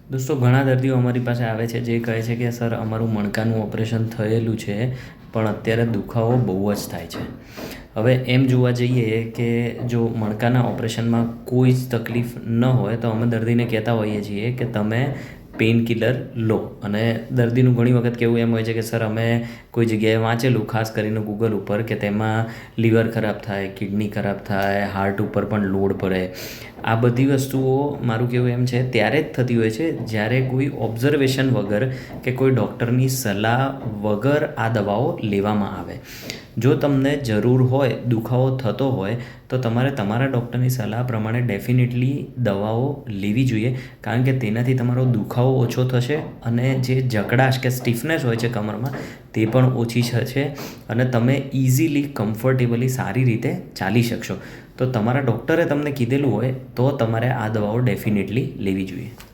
દોસ્તો, ઘણા દર્દીઓ અમારી પાસે આવે છે જે કહે છે કે સર, અમારું મણકાનું ઓપરેશન થયેલું છે પણ અત્યારે દુખાવો બહુ જ થાય છે. હવે એમ જોવા જઈએ કે જો મણકાના ઓપરેશનમાં કોઈ જ તકલીફ ન હોય તો અમે દર્દીને કહેતા હોઈએ છીએ કે તમે પેઇન કિલર લો. અને દર્દીનું ઘણી વખત કહેવું એમ હોય છે કે સર, અમે કોઈ જગ્યાએ વાંચેલું, ખાસ કરીને ગૂગલ ઉપર, કે તેમાં લીવર ખરાબ થાય, કિડની ખરાબ થાય, હાર્ટ ઉપર પણ લોડ પડે. આ બધી વસ્તુઓ, મારું કહેવું એમ છે, ત્યારે જ થતી હોય છે જ્યારે કોઈ ઓબ્ઝર્વેશન વગર કે કોઈ ડૉક્ટરની સલાહ વગર આ દવાઓ લેવામાં આવે. જો તમને જરૂર હોય, દુખાવો થતો હોય, તો તમારે તમારા ડૉક્ટરની સલાહ પ્રમાણે ડેફિનેટલી દવાઓ લેવી જોઈએ, કારણ કે તેનાથી તમારો દુખાવો ઓછો થશે અને જે જકડાશ કે સ્ટીફનેસ હોય છે કમરમાં, તે પણ ઓછી થશે અને તમે ઇઝીલી, કમ્ફર્ટેબલી, સારી રીતે ચાલી શકશો. તો તમારા ડૉક્ટરે તમને કીધેલું હોય તો તમારે આ દવાઓ ડેફિનેટલી લેવી જોઈએ.